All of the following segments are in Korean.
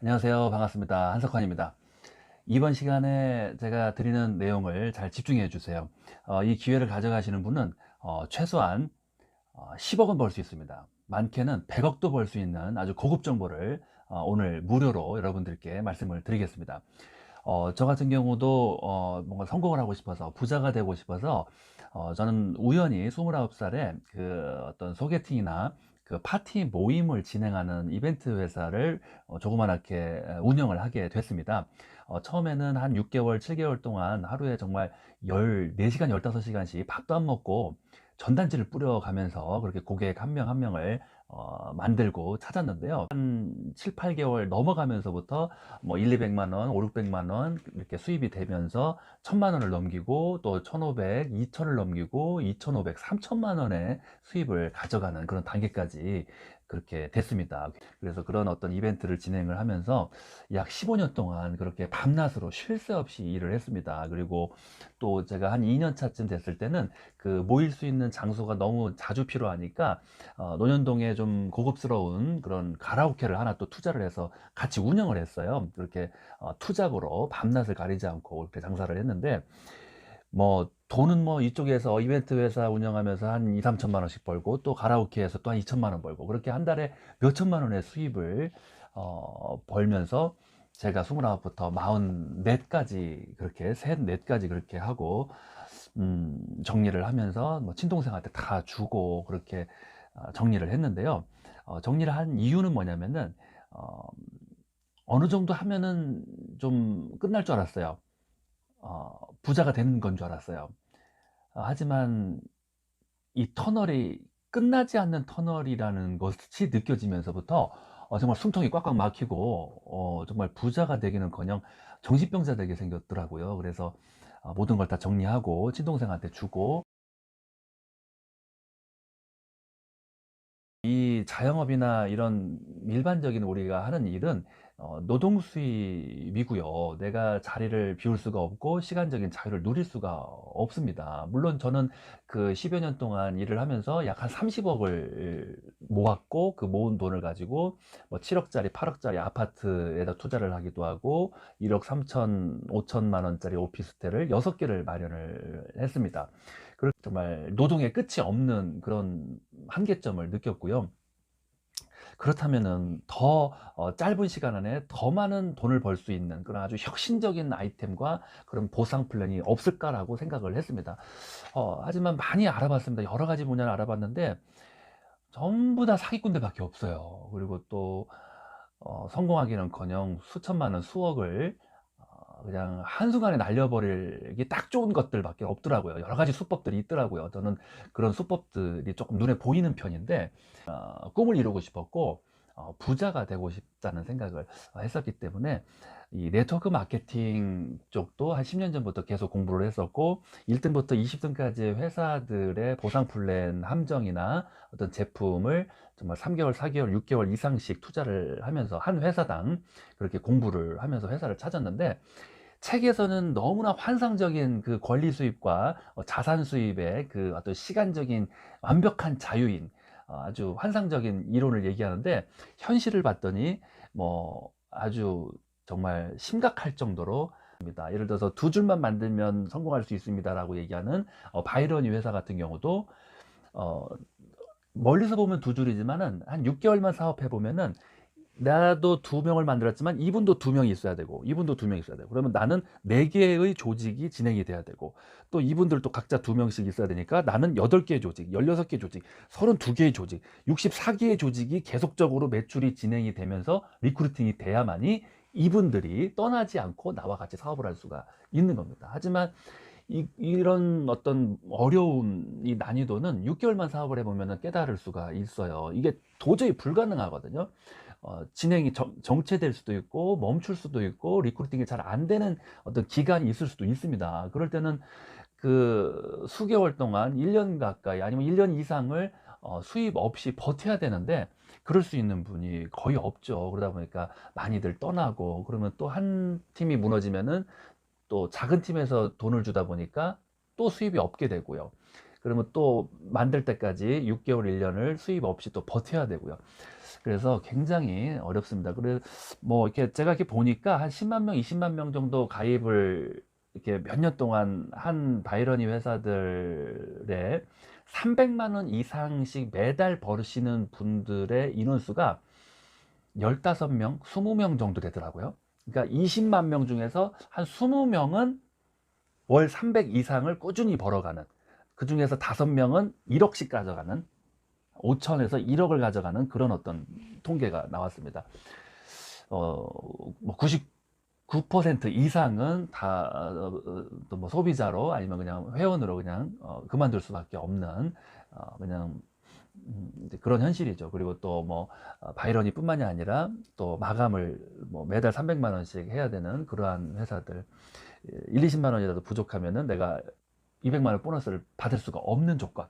안녕하세요. 반갑습니다. 한석환입니다. 이번 시간에 제가 드리는 내용을 잘 집중해 주세요. 이 기회를 가져가시는 분은 최소한 10억은 벌 수 있습니다. 많게는 100억도 벌 수 있는 아주 고급 정보를 오늘 무료로 여러분들께 말씀을 드리겠습니다. 저 같은 경우도 뭔가 성공을 하고 싶어서 부자가 되고 싶어서 저는 우연히 29살에 그 어떤 소개팅이나 그 파티 모임을 진행하는 이벤트 회사를 조그맣게 운영을 하게 됐습니다. 처음에는 한 6개월, 7개월 동안 하루에 정말 14시간, 15시간씩 밥도 안 먹고 전단지를 뿌려가면서 그렇게 고객 한 명 한 명을 만들고 찾았는데요. 한 7, 8개월 넘어가면서부터 뭐 1, 200만 원, 5, 600만 원 이렇게 수입이 되면서 1000만 원을 넘기고 또 1500, 2000을 넘기고 2500, 3000만 원의 수입을 가져가는 그런 단계까지 그렇게 됐습니다. 그래서 그런 어떤 이벤트를 진행을 하면서 약 15년 동안 그렇게 밤낮으로 쉴 새 없이 일을 했습니다. 그리고 또 제가 한 2년 차쯤 됐을 때는 그 모일 수 있는 장소가 너무 자주 필요하니까 논현동에 좀 고급스러운 그런 가라오케를 하나 또 투자를 해서 같이 운영을 했어요. 그렇게 투잡으로 밤낮을 가리지 않고 이렇게 장사를 했는데 뭐 돈은 뭐 이쪽에서 이벤트 회사 운영하면서 한 2, 3천만 원씩 벌고 또 가라오케에서 또 한 2천만 원 벌고 그렇게 한 달에 몇 천만 원의 수입을 벌면서 제가 29부터 44까지 그렇게 셋, 넷까지 그렇게 하고 정리를 하면서 뭐 친동생한테 다 주고 그렇게 정리를 했는데요. 정리를 한 이유는 뭐냐면은 어, 어느 정도 하면은 좀 끝날 줄 알았어요. 부자가 되는 건 줄 알았어요. 하지만 이 터널이 끝나지 않는 터널이라는 것이 느껴지면서부터 정말 숨통이 꽉꽉 막히고 정말 부자가 되기는커녕 정신병자 되게 생겼더라고요. 그래서 모든 걸 다 정리하고 친동생한테 주고 이 자영업이나 이런 일반적인 우리가 하는 일은 노동 수입이고요. 내가 자리를 비울 수가 없고 시간적인 자유를 누릴 수가 없습니다. 물론 저는 그 10여 년 동안 일을 하면서 약 한 30억을 모았고 그 모은 돈을 가지고 뭐 7억짜리, 8억짜리 아파트에다 투자를 하기도 하고 1억 3천, 5천만 원짜리 오피스텔을 6개를 마련을 했습니다. 정말 노동의 끝이 없는 그런 한계점을 느꼈고요. 그렇다면은 더 짧은 시간 안에 더 많은 돈을 벌 수 있는 그런 아주 혁신적인 아이템과 그런 보상 플랜이 없을까라고 생각을 했습니다. 하지만 많이 알아봤습니다. 여러 가지 분야를 알아봤는데 전부 다 사기꾼들밖에 없어요. 그리고 또 성공하기는커녕 수천만 원, 수억을 그냥 한순간에 날려버리기 딱 좋은 것들밖에 없더라고요. 여러 가지 수법들이 있더라고요. 저는 그런 수법들이 조금 눈에 보이는 편인데 꿈을 이루고 싶었고 부자가 되고 싶다는 생각을 했었기 때문에 이 네트워크 마케팅 쪽도 한 10년 전부터 계속 공부를 했었고 1등부터 20등까지 회사들의 보상 플랜 함정이나 어떤 제품을 정말 3개월, 4개월, 6개월 이상씩 투자를 하면서 한 회사당 그렇게 공부를 하면서 회사를 찾았는데 책에서는 너무나 환상적인 그 권리 수입과 자산 수입의 그 어떤 시간적인 완벽한 자유인 아주 환상적인 이론을 얘기하는데 현실을 봤더니 뭐 아주 정말 심각할 정도로 입니다. 예를 들어서 두 줄만 만들면 성공할 수 있습니다라고 얘기하는 바이러니 회사 같은 경우도 어, 멀리서 보면 두 줄이지만은 한 6개월만 사업해 보면은 나도 두 명을 만들었지만 이분도 두 명이 있어야 되고 이분도 두 명이 있어야 되고 그러면 나는 네 개의 조직이 진행이 돼야 되고 또 이분들도 각자 두 명씩 있어야 되니까 나는 8개의 조직, 16개 조직, 32개의 조직, 64개의 조직이 계속적으로 매출이 진행이 되면서 리크루팅이 돼야만이 이분들이 떠나지 않고 나와 같이 사업을 할 수가 있는 겁니다. 하지만 이런 어떤 어려움, 이 난이도는 6개월만 사업을 해보면 깨달을 수가 있어요. 이게 도저히 불가능하거든요. 진행이 정체될 수도 있고 멈출 수도 있고 리크루팅이 잘 안 되는 어떤 기간이 있을 수도 있습니다. 그럴 때는 그 수개월 동안 1년 가까이 아니면 1년 이상을 수입 없이 버텨야 되는데 그럴 수 있는 분이 거의 없죠. 그러다 보니까 많이들 떠나고 그러면 또 한 팀이 무너지면은 또 작은 팀에서 돈을 주다 보니까 또 수입이 없게 되고요. 그러면 또 만들 때까지 6개월, 1년을 수입 없이 또 버텨야 되고요. 그래서 굉장히 어렵습니다. 그래서 뭐 이렇게 제가 이렇게 보니까 한 10만 명, 20만 명 정도 가입을 이렇게 몇 년 동안 한 바이러니 회사들에 300만 원 이상씩 매달 버시는 분들의 인원수가 15명, 20명 정도 되더라고요. 그러니까 20만 명 중에서 한 20명은 월 300 이상을 꾸준히 벌어가는, 그 중에서 5명은 1억씩 가져가는, 5천에서 1억을 가져가는 그런 어떤 통계가 나왔습니다. 뭐 99% 이상은 다 뭐 소비자로 아니면 그냥 회원으로 그냥 그만둘 수밖에 없는 그냥 이제 그런 현실이죠. 그리고 또 뭐 바이러니 뿐만이 아니라 또 마감을 뭐 매달 300만 원씩 해야 되는 그러한 회사들, 1, 20만 원이라도 부족하면은 내가 200만 원 보너스를 받을 수가 없는 조건.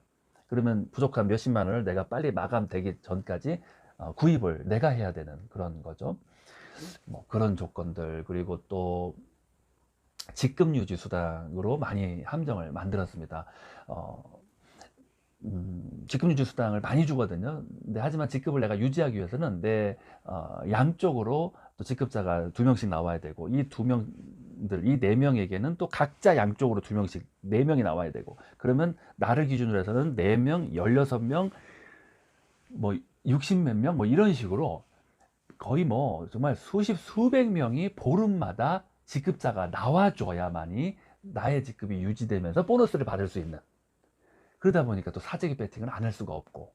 그러면 부족한 몇십만 원을 내가 빨리 마감되기 전까지 구입을 내가 해야 되는 그런 거죠. 뭐 그런 조건들, 그리고 또 직급 유지 수당으로 많이 함정을 만들었습니다. 직급 유지 수당을 많이 주거든요. 근데 하지만 직급을 내가 유지하기 위해서는 내 양쪽으로 또 직급자가 2명씩 나와야 되고, 이 2명들, 이 4명에게는 또 각자 양쪽으로 2명씩 4명이 나와야 되고, 그러면 나를 기준으로 해서는 4명, 16명, 뭐 60 몇 명, 뭐 이런 식으로 거의 뭐 정말 수십, 수백 명이 보름마다 직급자가 나와줘야만이 나의 직급이 유지되면서 보너스를 받을 수 있는, 그러다 보니까 또 사재기 배팅을 안 할 수가 없고,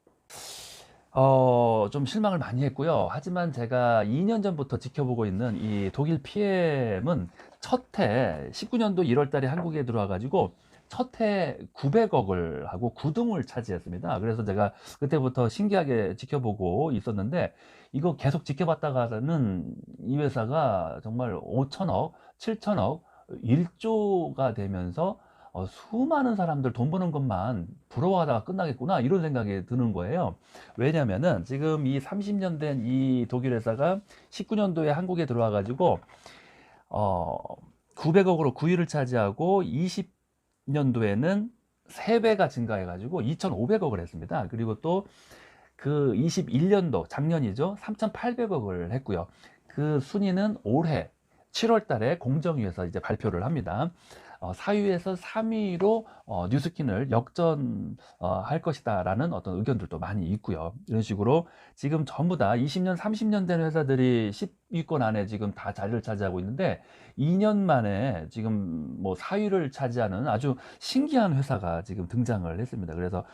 좀 실망을 많이 했고요. 하지만 제가 2년 전부터 지켜보고 있는 이 독일 PM은 첫 해 19년도 1월 달에 한국에 들어와 가지고 첫 해 900억을 하고 9등을 차지했습니다. 그래서 제가 그때부터 신기하게 지켜보고 있었는데, 이거 계속 지켜봤다가는 이 회사가 정말 5천억, 7천억, 1조가 되면서 수많은 사람들 돈 버는 것만 부러워하다가 끝나겠구나, 이런 생각이 드는 거예요. 왜냐면은 지금 이 30년 된 이 독일 회사가 19년도에 한국에 들어와 가지고 900억으로 9위를 차지하고, 20년도에는 3배가 증가해 가지고 2,500억을 했습니다. 그리고 또 그 21년도 작년이죠, 3,800억을 했고요. 그 순위는 올해 7월 달에 공정위에서 이제 발표를 합니다. 4위에서 3위로 뉴스킨을 역전할 것이다 라는 어떤 의견들도 많이 있고요. 이런 식으로 지금 전부 다 20년, 30년 된 회사들이 10위권 안에 지금 다 자리를 차지하고 있는데, 2년 만에 지금 뭐 4위를 차지하는 아주 신기한 회사가 지금 등장을 했습니다. 그래서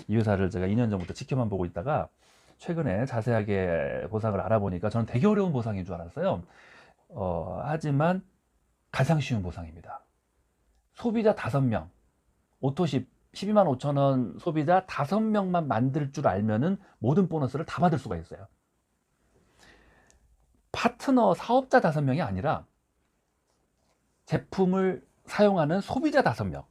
이 회사를 제가 2년 전부터 지켜만 보고 있다가 최근에 자세하게 보상을 알아보니까 저는 되게 어려운 보상인 줄 알았어요. 하지만 가장 쉬운 보상입니다. 소비자 5명, 오토십 12만 5천 원 소비자 5명만 만들 줄 알면은 모든 보너스를 다 받을 수가 있어요. 파트너 사업자 5명이 아니라 제품을 사용하는 소비자 5명,